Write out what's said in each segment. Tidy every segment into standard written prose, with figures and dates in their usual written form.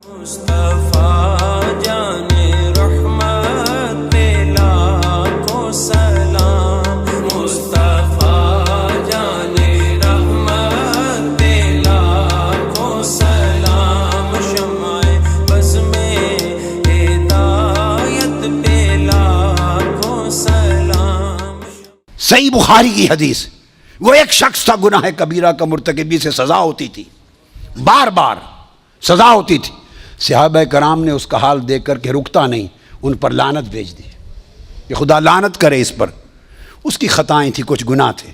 مصطفیٰ جان رحمت پہ لاکھوں سلام، مصطفیٰ جان رحمت پہ لاکھوں سلام، شمع بز میں ہدایت پہ لاکھوں سلام۔ صحیح بخاری کی حدیث، وہ ایک شخص تھا گناہ کبیرہ کا مرتکب، سے سزا ہوتی تھی، بار بار سزا ہوتی تھی۔ صحابہ کرام نے اس کا حال دیکھ کر کے رکتا نہیں، ان پر لعنت بھیج دی کہ خدا لعنت کرے اس پر۔ اس کی خطائیں تھیں، کچھ گناہ تھے،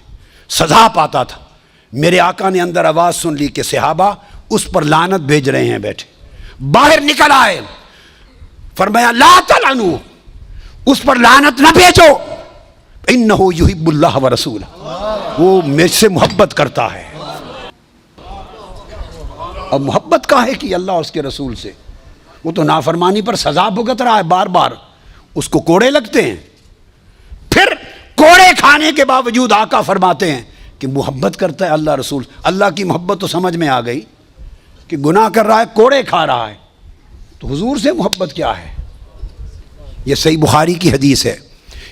سزا پاتا تھا۔ میرے آقا نے اندر آواز سن لی کہ صحابہ اس پر لعنت بھیج رہے ہیں، بیٹھے باہر نکل آئے، فرمایا لا تلعنوا، اس پر لعنت نہ بھیجو، انہ یحب اللہ ورسولہ، وہ مجھ سے محبت کرتا ہے۔ اب محبت کا ہے کہ اللہ اور اس کے رسول سے، وہ تو نافرمانی پر سزا بھگت رہا ہے بار بار، اس کو کوڑے لگتے ہیں۔ پھر کوڑے کھانے کے باوجود آقا فرماتے ہیں کہ محبت کرتا ہے اللہ رسول۔ اللہ کی محبت تو سمجھ میں آ گئی کہ گناہ کر رہا ہے، کوڑے کھا رہا ہے، تو حضور سے محبت کیا ہے؟ یہ صحیح بخاری کی حدیث ہے،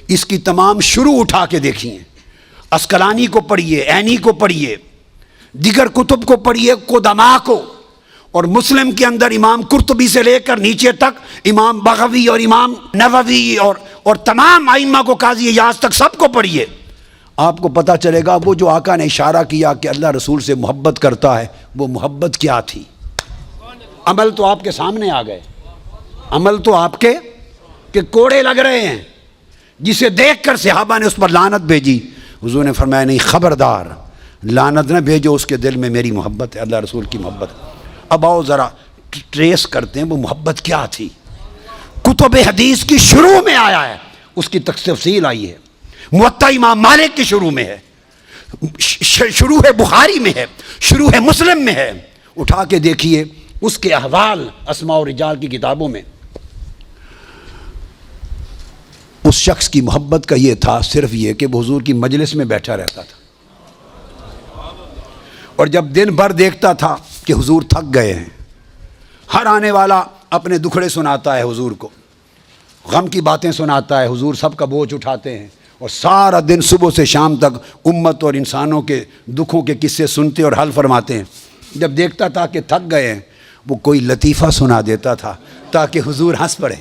اس کی تمام شروع اٹھا کے دیکھیے، عسقلانی کو پڑھیے، عینی کو پڑھیے، دیگر کتب کو پڑھیے، قدماء کو، اور مسلم کے اندر امام قرطبی سے لے کر نیچے تک امام بغوی اور امام نووی اور تمام ائمہ کو، قاضی ایاز تک، سب کو پڑھیے، آپ کو پتہ چلے گا وہ جو آقا نے اشارہ کیا کہ اللہ رسول سے محبت کرتا ہے، وہ محبت کیا تھی۔ عمل تو آپ کے سامنے آ گئے، عمل تو آپ کے کہ کوڑے لگ رہے ہیں، جسے دیکھ کر صحابہ نے اس پر لعنت بھیجی۔ حضور نے فرمایا نہیں، خبردار، لعنت نہ بھیجو، اس کے دل میں میری محبت ہے، اللہ رسول کی محبت ہے۔ اب آؤ ذرا ٹریس کرتے ہیں وہ محبت کیا تھی۔ کتب حدیث کی شروع میں آیا ہے، اس کی تفصیل آئی ہے، موطا امام مالک کی شروع میں ہے، شروع ہے بخاری میں ہے، شروع ہے مسلم میں ہے، اٹھا کے دیکھیے اس کے احوال اسماء و رجال کی کتابوں میں۔ اس شخص کی محبت کا یہ تھا، صرف یہ کہ وہ حضور کی مجلس میں بیٹھا رہتا تھا، اور جب دن بھر دیکھتا تھا کہ حضور تھک گئے ہیں، ہر آنے والا اپنے دکھڑے سناتا ہے حضور کو، غم کی باتیں سناتا ہے، حضور سب کا بوجھ اٹھاتے ہیں، اور سارا دن صبح سے شام تک امت اور انسانوں کے دکھوں کے قصے سنتے اور حل فرماتے ہیں۔ جب دیکھتا تھا کہ تھک گئے ہیں، وہ کوئی لطیفہ سنا دیتا تھا تاکہ حضور ہنس پڑے۔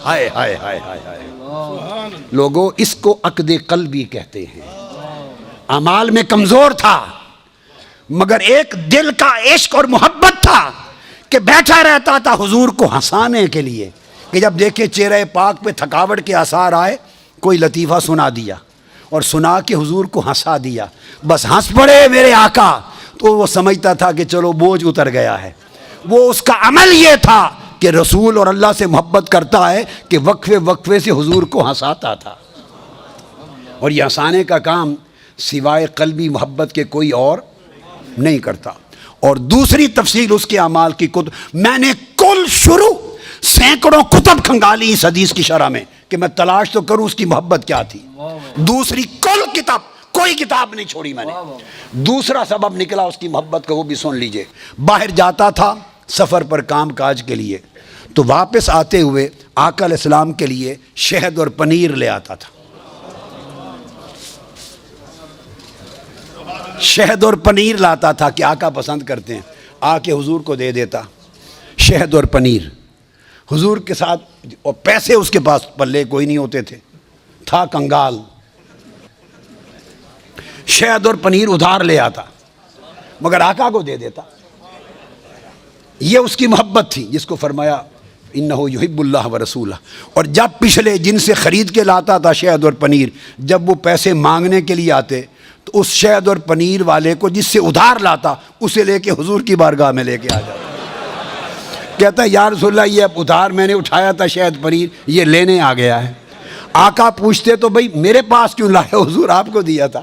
ہائے ہائے ہائے ہائے ہائے، لوگوں اس کو عقد قلبی کہتے ہیں۔ اعمال میں کمزور تھا، مگر ایک دل کا عشق اور محبت تھا کہ بیٹھا رہتا تھا حضور کو ہنسانے کے لیے، کہ جب دیکھے چہرہ پاک پہ تھکاوٹ کے آثار آئے، کوئی لطیفہ سنا دیا اور سنا کے حضور کو ہنسا دیا، بس ہنس پڑے میرے آقا، تو وہ سمجھتا تھا کہ چلو بوجھ اتر گیا ہے۔ وہ اس کا عمل یہ تھا کہ رسول اور اللہ سے محبت کرتا ہے کہ وقفے وقفے سے حضور کو ہنساتا تھا، اور یہ ہنسانے کا کام سوائے قلبی محبت کے کوئی اور نہیں کرتا۔ اور دوسری تفصیل اس کے اعمال کی کتب، میں نے کل شروع سینکڑوں کتب کھنگالی اس حدیث کی شرح میں کہ میں تلاش تو کروں اس کی محبت کیا تھی۔ دوسری کل کتاب، کوئی کتاب نہیں چھوڑی میں نے۔ دوسرا سبب نکلا اس کی محبت کا، وہ بھی سن لیجئے۔ باہر جاتا تھا سفر پر کام کاج کے لیے، تو واپس آتے ہوئے آقا علیہ السلام کے لیے شہد اور پنیر لے آتا تھا، شہد اور پنیر لاتا تھا کہ آقا پسند کرتے ہیں، آ کے حضور کو دے دیتا شہد اور پنیر۔ حضور کے ساتھ، اور پیسے اس کے پاس پلے کوئی نہیں ہوتے تھے، تھا کنگال، شہد اور پنیر ادھار لے آتا مگر آقا کو دے دیتا۔ یہ اس کی محبت تھی جس کو فرمایا انہ یحب اللہ ورسولہ۔ اور جب پچھلے جن سے خرید کے لاتا تھا شہد اور پنیر، جب وہ پیسے مانگنے کے لیے آتے تو اس شہد اور پنیر والے کو جس سے ادھار لاتا، اسے لے کے حضور کی بارگاہ میں لے کے آ جاتا، کہتا ہے یا رسول اللہ، یہ اب ادھار میں نے اٹھایا تھا شہد پنیر، یہ لینے آ گیا ہے۔ آقا پوچھتے تو بھئی میرے پاس کیوں لائے؟ حضور آپ کو دیا تھا،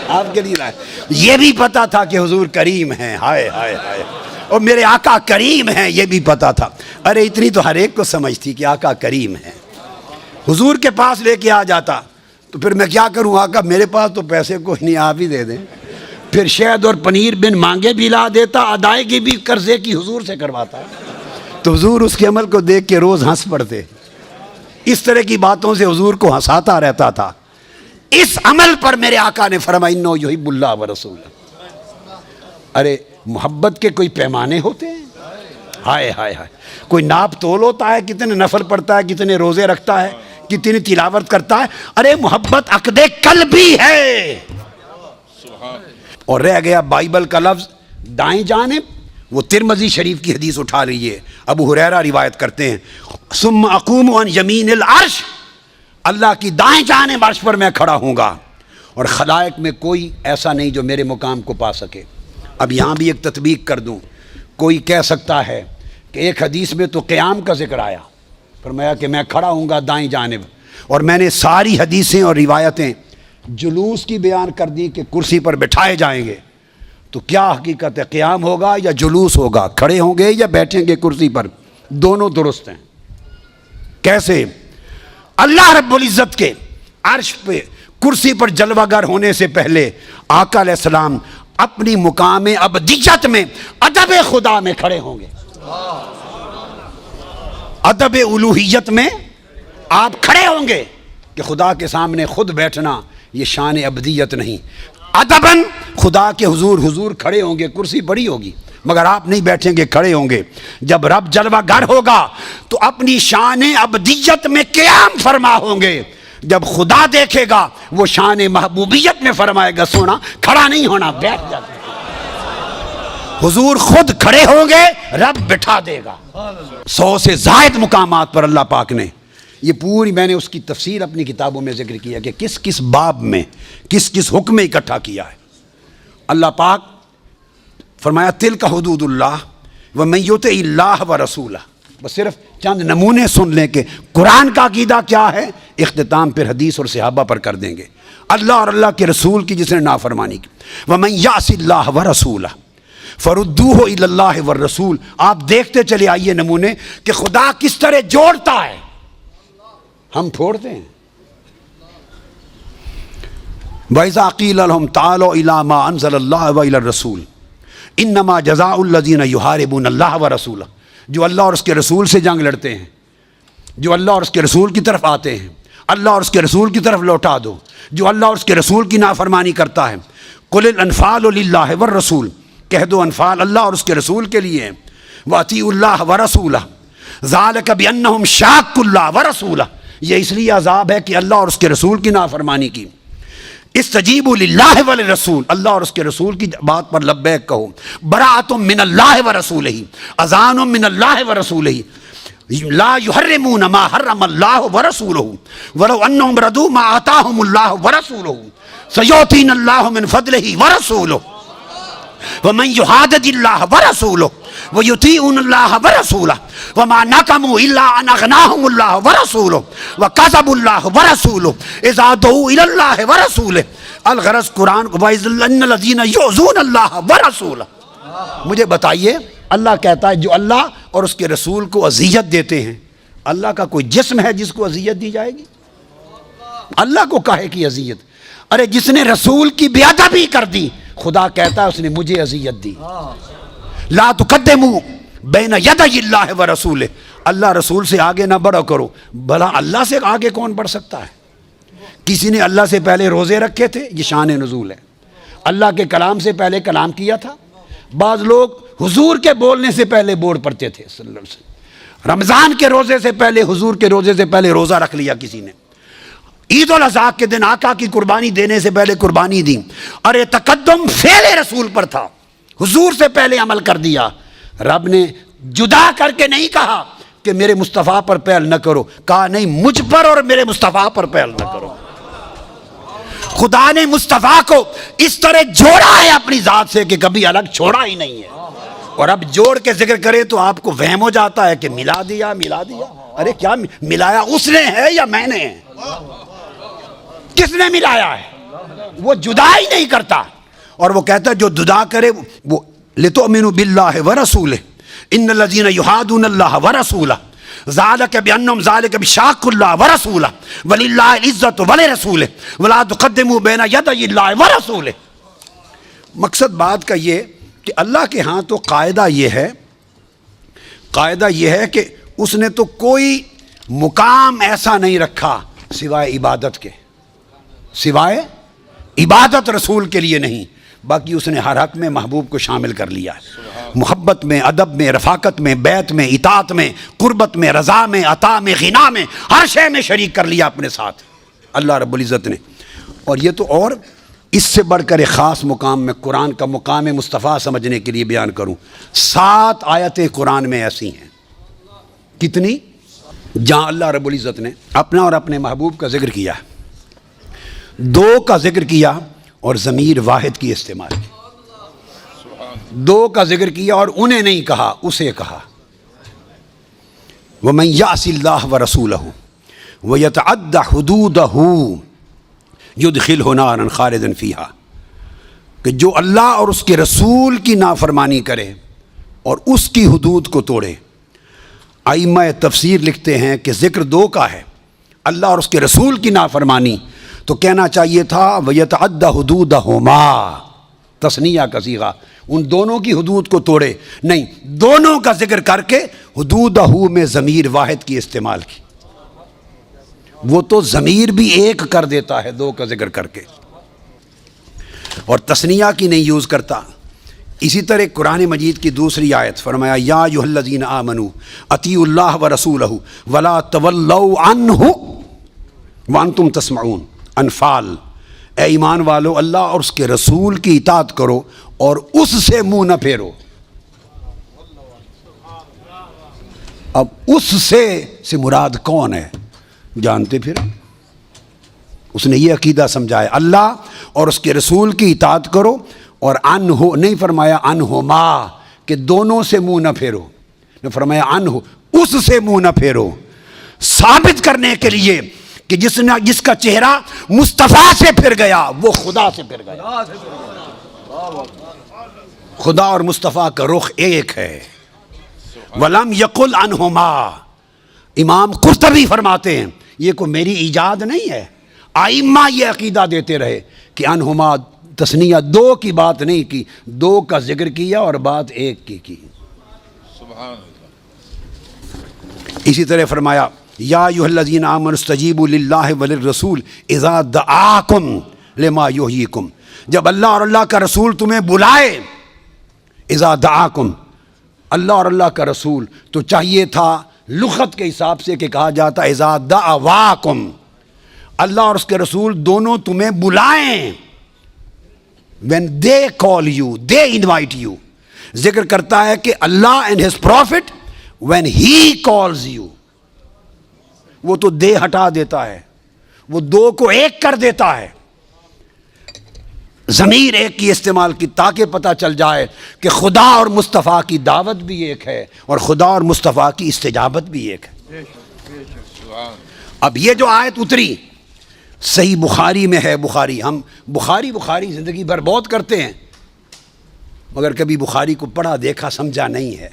آپ کے لیے لائے۔ یہ بھی پتا تھا کہ حضور کریم ہیں، ہائے ہائے ہائے، اور میرے آقا کریم ہیں، یہ بھی پتا تھا۔ ارے اتنی تو ہر ایک کو سمجھ تھی کہ آقا کریم ہیں۔ حضور کے پاس لے کے آ جاتا تو پھر میں کیا کروں آقا، میرے پاس تو پیسے کوئی نہیں، آپ ہی دے دیں۔ پھر شہد اور پنیر بن مانگے بھی لا دیتا، ادائیگی بھی قرضے کی حضور سے کرواتا۔ تو حضور اس کے عمل کو دیکھ کے روز ہنس پڑتے. اس طرح کی باتوں سے حضور کو ہنساتا رہتا تھا. اس عمل پر میرے آقا نے فرمایا انہ یحب اللہ ورسولہ. ارے محبت کے کوئی پیمانے ہوتے ہیں؟ ہائے ہائے ہائے. کوئی ناپ تول ہوتا ہے کتنے نفل پڑھتا ہے, کتنے روزے رکھتا ہے, کتنی تلاوت کرتا ہے؟ ارے محبت عقد قلبی ہے. اور رہ گیا بائبل کا لفظ دائیں جانب, وہ ترمذی شریف کی حدیث اٹھا لیجیے, ابو ہریرہ روایت کرتے ہیں ثم اقوم عن یمین العرش, اللہ کی دائیں جانب عرش پر میں کھڑا ہوں گا, اور خلائق میں کوئی ایسا نہیں جو میرے مقام کو پا سکے. اب یہاں بھی ایک تطبیق کر دوں. کوئی کہہ سکتا ہے کہ ایک حدیث میں تو قیام کا ذکر آیا, فرمایا کہ میں کھڑا ہوں گا دائیں جانب, اور میں نے ساری حدیثیں اور روایتیں جلوس کی بیان کر دی کہ کرسی پر بٹھائے جائیں گے. تو کیا حقیقت ہے, قیام ہوگا یا جلوس ہوگا, کھڑے ہوں گے یا بیٹھیں گے کرسی پر؟ دونوں درست ہیں. کیسے؟ اللہ رب العزت کے عرش پہ کرسی پر جلوہ گر ہونے سے پہلے آقا علیہ السلام اپنی مقام ابدیت میں ادب خدا میں کھڑے ہوں گے. ادب الوہیت میں آپ کھڑے ہوں گے کہ خدا کے سامنے خود بیٹھنا یہ شان ابدیت نہیں. ادباً خدا کے حضور کھڑے ہوں گے, کرسی پڑی ہوگی مگر آپ نہیں بیٹھیں گے, کھڑے ہوں گے. جب رب جلوہ گر ہوگا تو اپنی شان ابدیت میں قیام فرما ہوں گے. جب خدا دیکھے گا وہ شان محبوبیت میں فرمائے گا سونا کھڑا نہیں ہونا, بیٹھ جاتے. حضور خود کھڑے ہوں گے, رب بٹھا دے گا. 100 سے زائد مقامات پر اللہ پاک نے یہ پوری, میں نے اس کی تفسیر اپنی کتابوں میں ذکر کیا کہ کس کس باب میں کس کس حکم میں اکٹھا کیا ہے. اللہ پاک فرمایا تلک حدود اللہ ومن یطع اللہ ورسولہ. بس صرف چند نمونے سن لیں کہ قرآن کا عقیدہ کیا ہے, اختتام پھر حدیث اور صحابہ پر کر دیں گے. اللہ اور اللہ کے رسول کی جس نے نافرمانی کی, ومن یعص اللہ ورسولہ فردوہ الی اللہ والرسول. آپ دیکھتے چلے آئیے نمونے کہ خدا کس طرح جوڑتا ہے, ہم پھوڑتے ہیں. وَإِذَا قِيلَ لَهُمْ تَعَالَوْا إِلَىٰ مَا أَنزَلَ اللَّهُ وَإِلَى الرَّسُولِ إِنَّمَا جَزَاءُ الَّذِينَ يُحَارِبُونَ اللَّهَ وَرَسُولَهُ. جو اللہ اور اس کے رسول سے جنگ لڑتے ہیں, جو اللہ اور اس کے رسول کی طرف آتے ہیں, اللہ اور اس کے رسول کی طرف لوٹا دو. جو اللہ اور اس کے رسول کی نافرمانی کرتا ہے, قُلِ الْأَنْفَالُ لِلَّهِ وَالرَّسُولِ, کہہ دو انفال اللہ اور اس کے رسول کے لیے ہیں. وَأَطِیعُوا اللَّهَ وَرَسُولَهُ ذَلِكَ بِأَنَّهُمْ شَاقُّوا اللَّهَ وَرَسُولَهُ. یہ اس لیے عذاب ہے کہ اللہ اور اس کے رسول کی نافرمانی کی. استجیبوا للہ وللرسول, اللہ اور اس کے رسول کی بات پر لبیک کہو. براۃ من اللہ ورسولہ, اذان من اللہ ورسولہ, لا یحرمون ما حرم اللہ ورسولہ ولو انہم رضوا ما آتاہم اللہ ورسولہ سیؤتینا اللہ من فضلہ ورسولہ ومن یحادد اللہ ورسولہ وَيُطِيعُونَ اللَّهَ وَرَسُولَهُ وَمَا نَقَمُوا إِلَّا أَنْ أَغْنَاهُمُ اللَّهُ وَرَسُولُهُ وَكَذَبُوا اللَّهَ وَرَسُولُهُ إِذَا دُعُوا إِلَى اللَّهِ وَرَسُولِهِ. الغرض قرآن وَإِنَّ الَّذِينَ يُؤْذُونَ اللَّهَ وَرَسُولَهُ. مجھے بتائیے, اللہ کہتا ہے جو اللہ اور اس کے رسول کو اذیت دیتے ہیں, اللہ کا کوئی جسم ہے جس کو اذیت دی جائے گی؟ اللہ کو کاہے کی اذیت؟ ارے جس نے رسول کی بے ادبی کر دی, خدا کہتا ہے اس نے مجھے اذیت دی. لا تقدموا بین یدی اللہ ورسولہ, اللہ رسول سے آگے نہ بڑھا کرو. بھلا اللہ سے آگے کون بڑھ سکتا ہے؟ کسی نے اللہ سے پہلے روزے رکھے تھے, یہ شان نزول ہے. اللہ کے کلام سے پہلے کلام کیا تھا. بعض لوگ حضور کے بولنے سے پہلے بورڈ پڑھتے تھے صلی اللہ علیہ وسلم. رمضان کے روزے سے پہلے, حضور کے روزے سے پہلے روزہ رکھ لیا کسی نے. عید الاضحیٰ کے دن آقا کی قربانی دینے سے پہلے قربانی دی. ارے تقدم فعل رسول پر تھا, حضور سے پہلے عمل کر دیا. رب نے جدا کر کے نہیں کہا کہ میرے مصطفیٰ پر پہل نہ کرو, کہا نہیں مجھ پر اور میرے مصطفیٰ پر پہل نہ کرو. خدا نے مصطفیٰ کو اس طرح جوڑا ہے اپنی ذات سے کہ کبھی الگ چھوڑا ہی نہیں ہے. اور اب جوڑ کے ذکر کرے تو آپ کو وہم ہو جاتا ہے کہ ملا دیا. ارے کیا ملایا اس نے ہے یا میں نے ہے؟ کس نے ملایا ہے؟ وہ جدا ہی نہیں کرتا. اور وہ کہتا ہے جو جدا کرے وہ لتؤمنوا باللہ ورسولہ ان الذین یحادون اللہ ورسولہ ذالک بانہم ذالک بشاق اللہ ورسولہ وللہ العزت ولرسولہ ولا تقدموا بین یدی اللہ ورسولہ. مقصد بات کا یہ کہ اللہ کے ہاں تو قاعدہ یہ ہے قاعدہ یہ ہے کہ اس نے تو کوئی مقام ایسا نہیں رکھا سوائے عبادت کے، سوائے عبادت رسول کے لیے نہیں، باقی اس نے ہر حق میں محبوب کو شامل کر لیا ہے، محبت میں، ادب میں، رفاقت میں، بیعت میں، اطاعت میں، قربت میں، رضا میں، عطا میں، غنا میں، ہر شے میں شریک کر لیا اپنے ساتھ اللہ رب العزت نے۔ اور یہ تو اور اس سے بڑھ کر ایک خاص مقام میں قرآن کا مقام مصطفیٰ سمجھنے کے لیے بیان کروں، 7 آیتیں قرآن میں ایسی ہیں، کتنی؟ جہاں اللہ رب العزت نے اپنا اور اپنے محبوب کا ذکر کیا، 2 کا ذکر کیا اور ضمیر واحد کی استعمال کی، 2 کا ذکر کیا اور انہیں نہیں کہا، اسے کہا، وَمَن يَعْصِ اللَّهَ وَرَسُولَهُ وَيَتَعَدَّ حُدُودَهُ يُدْخِلْهُ نَارًا خَالِدًا فِيهَا، کہ جو اللہ اور اس کے رسول کی نافرمانی کرے اور اس کی حدود کو توڑے۔ ائمہ تفسیر لکھتے ہیں کہ ذکر 2 کا ہے، اللہ اور اس کے رسول کی نافرمانی، تو کہنا چاہیے تھا وَيَتَعَدَّ حُدُودَهُمَا، تثنیہ کا صیغہ، ان دونوں کی حدود کو توڑے، نہیں، دونوں کا ذکر کر کے حدودہ میں ضمیر واحد کی استعمال کی، وہ تو ضمیر بھی ایک کر دیتا ہے 2 کا ذکر کر کے، اور تثنیہ کی نہیں یوز کرتا۔ اسی طرح قرآن مجید کی دوسری آیت فرمایا یا ایھا الذین آمنوا اطیعوا اللہ ورسولہ ولا تولوا عنہ وانتم تسمعون، انفال، اے ایمان والو اللہ اور اس کے رسول کی اطاعت کرو اور اس سے منہ نہ پھیرو۔ اب اس سے مراد کون ہے؟ جانتے پھر اس نے یہ عقیدہ سمجھایا، اللہ اور اس کے رسول کی اطاعت کرو، اور عنہ نہیں فرمایا عنہما کہ دونوں سے منہ نہ پھیرو، نے فرمایا عنہ اس سے منہ نہ پھیرو، ثابت کرنے کے لیے کہ جس کا چہرہ مصطفیٰ سے پھر گیا وہ خدا سے پھر گیا۔ خدا اور مصطفیٰ کا رخ ایک ہے۔ وَلَمْ يَقُلْ عَنْهُمَا، امام قرطبی فرماتے ہیں یہ کوئی میری ایجاد نہیں ہے، ائمہ یہ عقیدہ دیتے رہے کہ عنہما تثنیہ 2 کی بات نہیں کی، 2 کا ذکر کیا اور بات 1 کی۔ سبحان اللہ۔ اسی طرح فرمایا یا ایھا الذین آمنوا استجیبوا للہ وللرسول اذا دعاکم لما یحییکم، جب اللہ اور اللہ کا رسول تمہیں بلائے، اذا دعاکم، اللہ اور اللہ کا رسول، تو چاہیے تھا لغت کے حساب سے کہ کہا جاتا اذا دعواکم، اللہ اور اس کے رسول دونوں تمہیں بلائیں، when they call you, they invite you، ذکر کرتا ہے کہ اللہ and his prophet when he calls you، وہ تو دے ہٹا دیتا ہے، وہ 2 کو 1 کر دیتا ہے، ضمیر 1 کی استعمال کی تاکہ پتہ چل جائے کہ خدا اور مصطفیٰ کی دعوت بھی ایک ہے اور خدا اور مصطفیٰ کی استجابت بھی ایک ہے۔ اب یہ جو آیت اتری صحیح بخاری میں ہے، بخاری، ہم بخاری زندگی بھر بہت کرتے ہیں مگر کبھی بخاری کو پڑھا دیکھا سمجھا نہیں ہے۔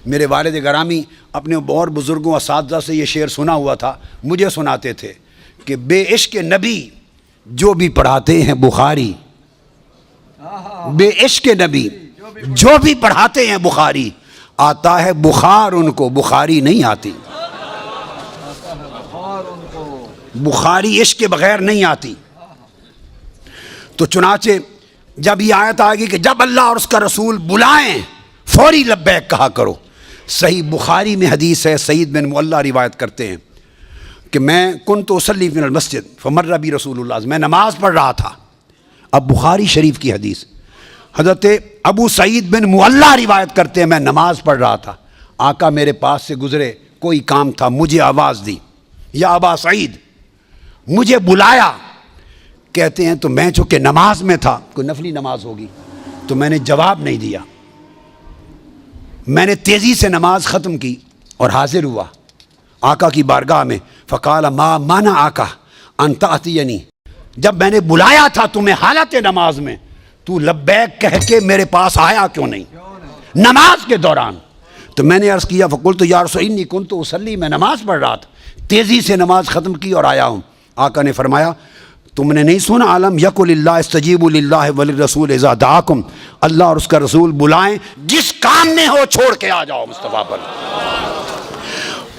میرے والد گرامی اپنے اور بزرگوں اساتذہ سے یہ شعر سنا ہوا تھا، مجھے سناتے تھے کہ بے عشق نبی جو بھی پڑھاتے ہیں بخاری، بے عشق نبی جو بھی پڑھاتے ہیں بخاری، آتا ہے بخار ان کو، بخاری نہیں آتی، بخاری عشق کے بغیر نہیں آتی۔ تو چنانچہ جب یہ آیت آئے گی کہ جب اللہ اور اس کا رسول بلائیں فوری لبیک کہا کرو، صحیح بخاری میں حدیث ہے، سعید بن معلہ روایت کرتے ہیں کہ میں کنت اصلی من المسجد فمر بی رسول اللہ، میں نماز پڑھ رہا تھا، اب بخاری شریف کی حدیث، حضرت ابو سعید بن معلہ روایت کرتے ہیں میں نماز پڑھ رہا تھا، آقا میرے پاس سے گزرے، کوئی کام تھا، مجھے آواز دی یا ابا سعید، مجھے بلایا، کہتے ہیں تو میں چونکہ نماز میں تھا، کوئی نفلی نماز ہوگی، تو میں نے جواب نہیں دیا، میں نے تیزی سے نماز ختم کی اور حاضر ہوا آقا کی بارگاہ میں، فقال ما مانا آقا ان تأتینی، جب میں نے بلایا تھا تمہیں حالت نماز میں، تو لبیک کہہ کے میرے پاس آیا کیوں نہیں نماز کے دوران؟ تو میں نے عرض کیا فقلت یا رسول انی کنت اصلی، میں نماز پڑھ رہا تھا، تیزی سے نماز ختم کی اور آیا ہوں۔ آقا نے فرمایا تم نے نہیں سنا عالم یقل اللہ استجیبوا للہ وللرسول اذا دعاکم، اللہ اور اس کا رسول بلائیں جس کام میں ہو چھوڑ کے آ جاؤ مصطفیٰ پر۔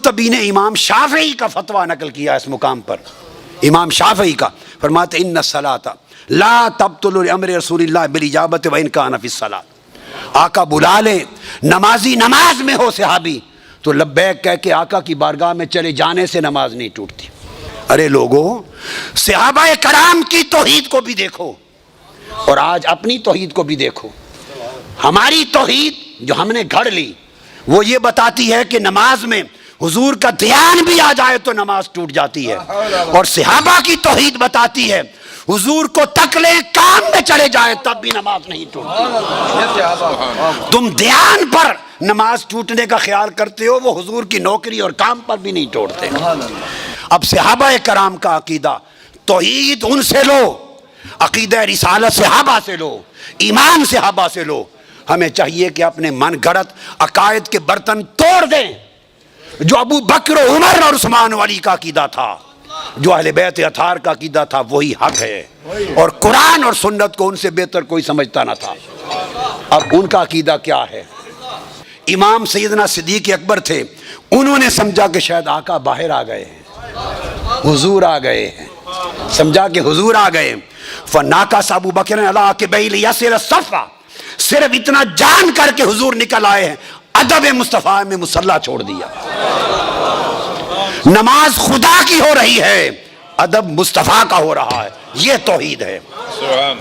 تبھی نے امام شافعی کا فتویٰ نقل کیا اس مقام پر، امام شافعی کا، فرماتے ان الصلاۃ لا تبطل لامر رسول اللہ بالاجابۃ وان کان فی الصلاۃ، آقا بلا لے، نمازی نماز میں ہو صحابی تو لبیک کہہ کے آقا کی بارگاہ میں چلے جانے سے نماز نہیں ٹوٹتی۔ ارے لوگوں، صحابہ کرام کی توحید کو بھی دیکھو اور آج اپنی توحید کو بھی دیکھو۔ ہماری توحید جو ہم نے گھڑ لی وہ یہ بتاتی ہے کہ نماز میں حضور کا دھیان بھی آ جائے تو نماز ٹوٹ جاتی ہے، اور صحابہ کی توحید بتاتی ہے حضور کو تک لے کام میں چلے جائے تب بھی نماز نہیں ٹوٹتی۔ تم دھیان پر نماز ٹوٹنے کا خیال کرتے ہو، وہ حضور کی نوکری اور کام پر بھی نہیں توڑتے۔ اب صحابہ کرام کا عقیدہ توحید ان سے لو، عقیدہ رسالت صحابہ سے لو، ایمان صحابہ سے لو۔ ہمیں چاہیے کہ اپنے من گھڑت عقائد کے برتن توڑ دیں۔ جو ابو بکر و عمر اور عثمان و علی کا عقیدہ تھا، جو اہل بیت اطہار کا عقیدہ تھا، وہی حق ہے، اور قرآن اور سنت کو ان سے بہتر کوئی سمجھتا نہ تھا۔ اب ان کا عقیدہ کیا ہے؟ امام سیدنا صدیق اکبر تھے، انہوں نے سمجھا کہ شاید آقا باہر آ گئے ہیں، حضور آ گئے ہیں، سمجھا کہ حضور آ گئے۔ فناکس ابو بکر علی عقبیہ لیصل الصف، صرف اتنا جان کر کے حضور نکل آئے ہیں، ادب مصطفیٰ میں مصلی چھوڑ دیا۔ نماز خدا کی ہو رہی ہے، ادب مصطفیٰ کا ہو رہا ہے، یہ توحید ہے۔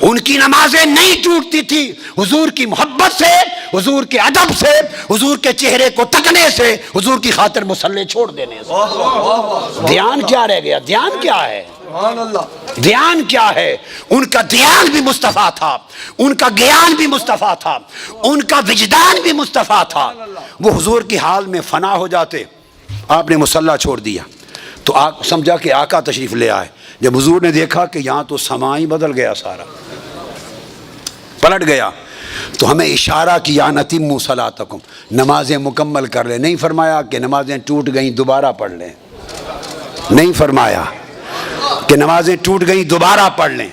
ان کی نمازیں نہیں ٹوٹتی تھی حضور کی محبت سے، حضور کے ادب سے، حضور کے چہرے کو تکنے سے، حضور کی خاطر مصلی چھوڑ دینے سے۔ دھیان کیا رہ گیا؟ دھیان کیا ہے؟ دھیان کیا ہے؟ ان کا دھیان بھی مصطفیٰ تھا، ان کا گیان بھی مصطفیٰ تھا، ان کا وجدان بھی مصطفیٰ تھا۔ وہ حضور کی حال میں فنا ہو جاتے، آپ نے مصلی چھوڑ دیا تو سمجھا کہ آقا تشریف لے آئے۔ جب حضور نے دیکھا کہ یہاں تو سما ہی بدل گیا، سارا پلٹ گیا، تو ہمیں اشارہ کیا نتموا صلاتکم، نمازیں مکمل کر لیں۔ نہیں فرمایا کہ نمازیں ٹوٹ گئیں دوبارہ پڑھ لیں، نہیں فرمایا کہ نمازیں ٹوٹ گئیں دوبارہ پڑھ لیں۔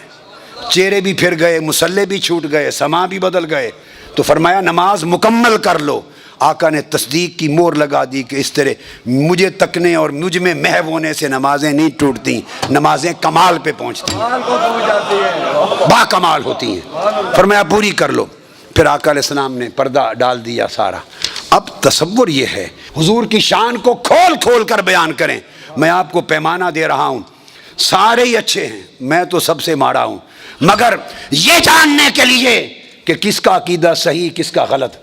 چہرے بھی پھر گئے، مصلی بھی چھوٹ گئے، سما بھی بدل گئے، تو فرمایا نماز مکمل کر لو۔ آقا نے تصدیق کی مور لگا دی کہ اس طرح مجھے تکنے اور مجھ میں محو ہونے سے نمازیں نہیں ٹوٹتی، نمازیں کمال پہ پہنچتی ہیں، با کمال ہوتی ہیں۔ فرمایا پوری کر لو۔ پھر آقا علیہ السلام نے پردہ ڈال دیا سارا۔ اب تصور یہ ہے حضور کی شان کو کھول کھول کر بیان کریں۔ میں آپ کو پیمانہ دے رہا ہوں، سارے ہی اچھے ہیں، میں تو سب سے ماڑا ہوں، مگر یہ جاننے کے لیے کہ کس کا عقیدہ صحیح کس کا غلط،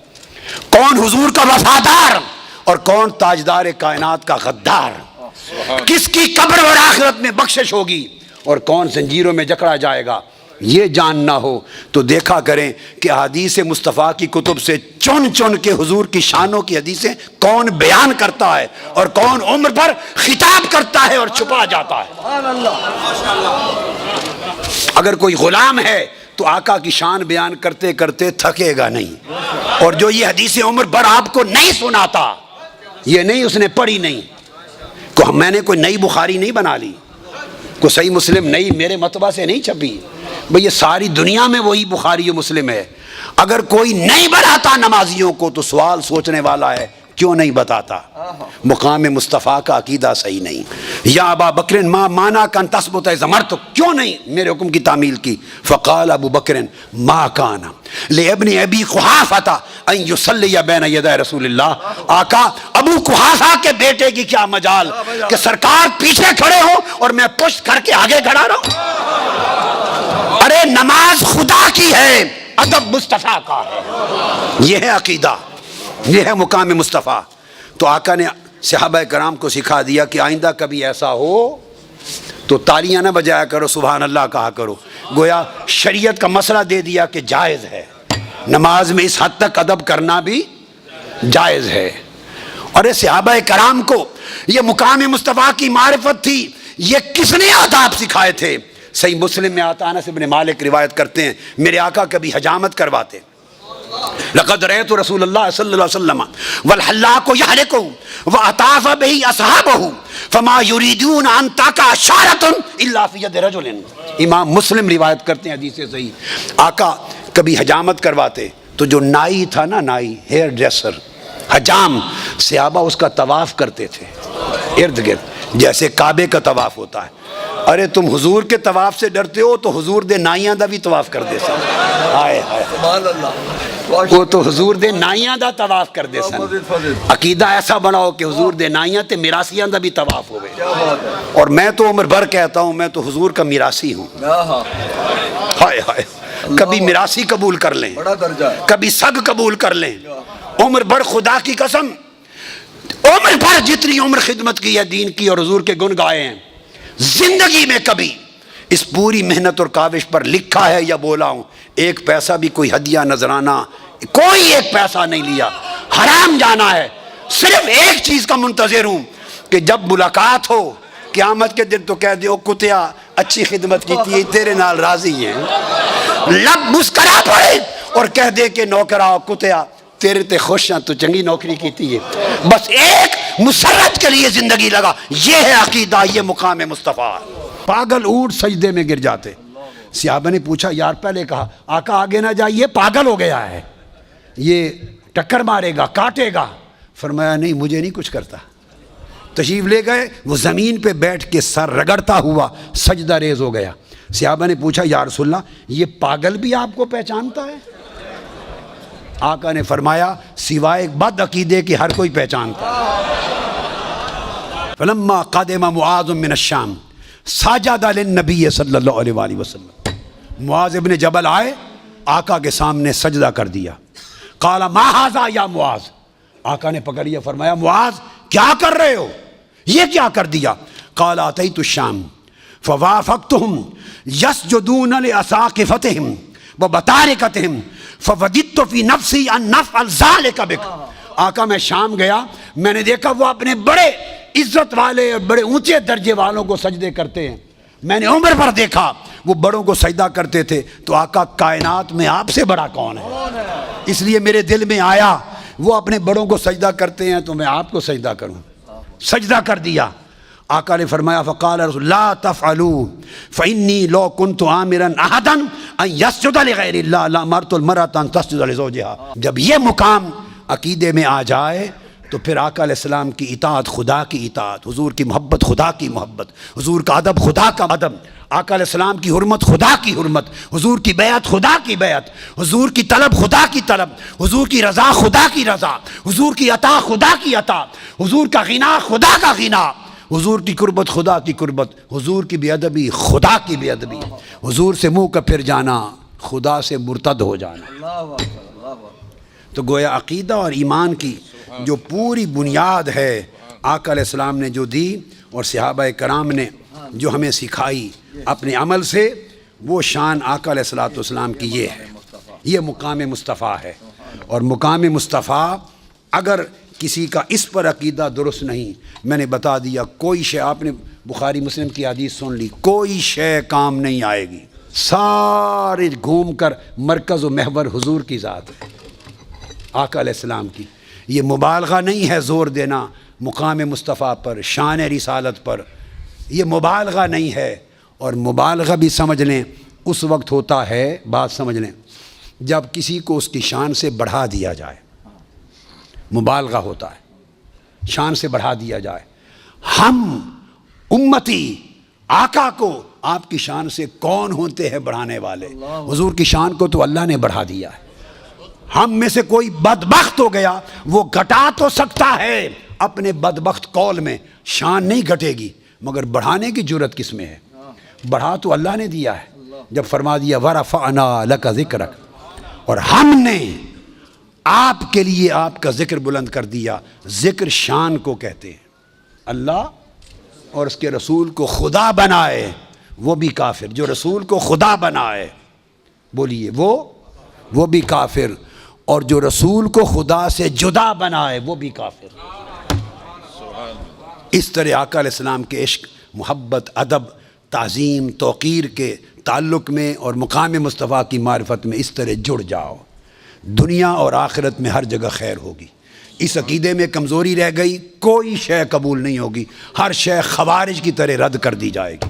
کون حضور کا وفادار اور کون تاجدار کائنات کا غدار، کس کی قبر اور آخرت میں بخشش ہوگی اور کون زنجیروں میں جکڑا جائے گا، یہ جاننا ہو تو دیکھا کریں کہ حدیث مصطفیٰ کی کتب سے چن چن کے حضور کی شانوں کی حدیثیں کون بیان کرتا ہے اور کون عمر پر خطاب کرتا ہے اور چھپا جاتا ہے۔ اگر کوئی غلام ہے تو آقا کی شان بیان کرتے کرتے تھکے گا نہیں، اور جو یہ حدیث عمر پر آپ کو نہیں سناتا، یہ نہیں اس نے پڑھی نہیں، میں نے کوئی نئی بخاری نہیں بنا لی، کوئی صحیح مسلم نئی میرے مطبع سے نہیں چھپی، بھئی یہ ساری دنیا میں وہی بخاری و مسلم ہے۔ اگر کوئی نہیں بناتا نمازیوں کو تو سوال سوچنے والا ہے کیوں نہیں بتاتا؟ مقام مصطفیٰ کا عقیدہ صحیح نہیں۔ یا ابا بکر ما مانا کن تثبت زمرت، کیوں نہیں میرے حکم کی تعمیل کی؟ فقال ابو بکر ما کان لابن ابی قحافہ ان یصلی بین یدی رسول اللہ، آقا ابو قحافہ کے بیٹے کی کیا مجال کہ سرکار پیچھے کھڑے ہو اور میں پشت کر کے آگے کھڑا رہوں؟ ارے نماز خدا کی ہے، ادب مصطفیٰ کا ہے، یہ ہے عقیدہ، یہ ہے مقام مصطفیٰ۔ تو آقا نے صحابہ کرام کو سکھا دیا کہ آئندہ کبھی ایسا ہو تو تالیاں نہ بجایا کرو، سبحان اللہ کہا کرو۔ گویا شریعت کا مسئلہ دے دیا کہ جائز ہے، نماز میں اس حد تک ادب کرنا بھی جائز ہے۔ اور یہ صحابہ کرام کو یہ مقام مصطفیٰ کی معرفت تھی، یہ کس نے آداب سکھائے تھے؟ صحیح مسلم میں آتا انس بن مالک روایت کرتے ہیں، میرے آقا کبھی حجامت کرواتے لقد رأيت رسول اللہ صلی اللہ علیہ وسلم والحلاق يحلق وأطاف به أصحابه فما يريدون أن تقع شعرة إلا في يد رجل. امام مسلم روایت کرتے ہیں حدیث صحیح. آقا کبھی حجامت کرواتے تو جو نائی تھا نا، نائی ہیئر ڈریسر، حجام، صحابہ اس کا طواف کرتے تھے ارد گرد جیسے کعبے کا طواف ہوتا ہے. ارے تم حضور کے طواف سے ڈرتے ہو تو حضور دے نائیاں دا بھی طواف کر دے سن. ہائے ہائے سبحان اللہ. وہ تو حضور دے نائیاں دا طواف کر دے سن. عقیدہ ایسا بناؤ کہ حضور دے نائیاں تے میراثیاں دا بھی طواف ہوئے. اور میں تو عمر بھر کہتا ہوں میں تو حضور کا میراثی ہوں. ہائے ہائے، کبھی میراثی قبول کر لیں، بڑا درجہ ہے. کبھی سگ قبول کر لیں. عمر بھر خدا کی قسم، عمر بھر جتنی عمر خدمت کی ہے دین کی اور حضور کے گن گائے ہیں، زندگی میں کبھی اس پوری محنت اور کاوش پر لکھا ہے یا بولا ہوں ایک پیسہ بھی کوئی ہدیہ نذرانہ کوئی ایک پیسہ نہیں لیا. حرام جانا ہے. صرف ایک چیز کا منتظر ہوں کہ جب ملاقات ہو قیامت کے دن تو کہہ دے او کتیا اچھی خدمت کی تھی، تیرے نال راضی ہیں. لب مسکرا پڑے اور کہہ دے کہ نوکرا کتیا تیرے تے خوش ہیں، تو چنگی نوکری کی ہے. بس ایک مسرت کے لیے زندگی لگا. یہ ہے عقیدہ، یہ مقام مصطفیٰ. پاگل اونٹ سجدے میں گر جاتے. صحابہ نے پوچھا یار پہلے کہا آقا آگے نہ جائیے پاگل ہو گیا ہے، یہ ٹکر مارے گا کاٹے گا. فرمایا نہیں مجھے نہیں کچھ کرتا. تشریف لے گئے، وہ زمین پہ بیٹھ کے سر رگڑتا ہوا سجدہ ریز ہو گیا. صحابہ نے پوچھا یا رسول اللہ یہ پاگل بھی آپ کو پہچانتا ہے؟ آقا نے فرمایا سوائے بد عقیدے کے ہر کوئی پہچانتا ہے. فلما قدم معاذ من الشام سجد للنبی صلی اللہ علیہ وآلہ وسلم. معاذ ابن جبل آئے، آقا کے سامنے سجدہ کر دیا. قال ما ھذا یا معاذ. آقا نے پکڑیا، فرمایا معاذ کیا کر رہے ہو، یہ کیا کر دیا؟ قال اتیت الشام فوافقتهم یسجدون لاساقفتهم وبطارقتهم فوجدت فی نفسی ان نفعل ذلک بک. آقا میں شام گیا، میں نے دیکھا وہ اپنے بڑے عزت والے اور بڑے اونچے درجے والوں کو سجدے کرتے ہیں. میں نے عمر پر دیکھا وہ بڑوں کو سجدہ کرتے تھے، تو آقا کائنات میں آپ سے بڑا کون ہے؟ اس لیے میرے دل میں آیا وہ اپنے بڑوں کو سجدہ کرتے ہیں تو میں آپ کو سجدہ کروں. سجدہ کر دیا. آقا نے فرمایا فقال رسول لا تفعلوا فإني لو كنت آمرا أحدا أن يسجد لغير الله لأمرت المرأة أن تسجد لزوجها. جب یہ مقام عقیدے میں آ جائے تو پھر آقا علیہ السلام کی اطاعت خدا کی اطاعت، حضور کی محبت خدا کی محبت، حضور کا ادب خدا کا ادب، آقا علیہ السلام کی حرمت خدا کی حرمت، حضور کی بیعت خدا کی بیعت، حضور کی طلب خدا کی طلب، حضور کی رضا خدا کی رضا، حضور کی عطا خدا کی عطا، حضور کا غنا خدا کا غنا، حضور کی قربت خدا کی قربت، حضور کی بے ادبی خدا کی بے ادبی، حضور سے منہ کا پھر جانا خدا سے مرتد ہو جانا. تو گویا عقیدہ اور ایمان کی جو پوری بنیاد ہے آقا علیہ السلام نے جو دی اور صحابہ کرام نے جو ہمیں سکھائی اپنے عمل سے، وہ شان آقا علیہ السلام کی یہ ہے. یہ مقام مصطفیٰ ہے. اور مقام مصطفیٰ اگر کسی کا اس پر عقیدہ درست نہیں، میں نے بتا دیا کوئی شے، آپ نے بخاری مسلم کی حدیث سن لی، کوئی شے کام نہیں آئے گی. سارے گھوم کر مرکز و محور حضور کی ذات ہے، آقا علیہ السلام کی. یہ مبالغہ نہیں ہے زور دینا مقام مصطفیٰ پر، شان رسالت پر، یہ مبالغہ نہیں ہے. اور مبالغہ بھی سمجھ لیں اس وقت ہوتا ہے، بات سمجھ لیں، جب کسی کو اس کی شان سے بڑھا دیا جائے، مبالغہ ہوتا ہے، شان سے بڑھا دیا جائے. ہم امتی آقا کو آپ کی شان سے کون ہوتے ہیں بڑھانے والے؟ حضور کی شان کو تو اللہ نے بڑھا دیا ہے. ہم میں سے کوئی بدبخت ہو گیا، وہ گھٹا تو سکتا ہے اپنے بدبخت قول میں، شان نہیں گھٹے گی، مگر بڑھانے کی جرت کس میں ہے؟ بڑھا تو اللہ نے دیا ہے جب فرما دیا وَرَفَعْنَا لَكَ ذِكْرَكَ، اور ہم نے آپ کے لیے آپ کا ذکر بلند کر دیا. ذکر شان کو کہتے ہیں. اللہ اور اس کے رسول کو خدا بنائے وہ بھی کافر، جو رسول کو خدا بنائے بولیے وہ بھی کافر، اور جو رسول کو خدا سے جدا بنائے وہ بھی کافر. اس طرح آقا علیہ السلام کے عشق، محبت، ادب، تعظیم، توقیر کے تعلق میں اور مقام مصطفیٰ کی معرفت میں اس طرح جڑ جاؤ. دنیا اور آخرت میں ہر جگہ خیر ہوگی۔ اس عقیدے میں کمزوری رہ گئی، کوئی شے قبول نہیں ہوگی، ہر شے خوارج کی طرح رد کر دی جائے گی۔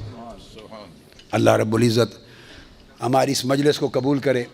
اللہ رب العزت ہماری اس مجلس کو قبول کرے۔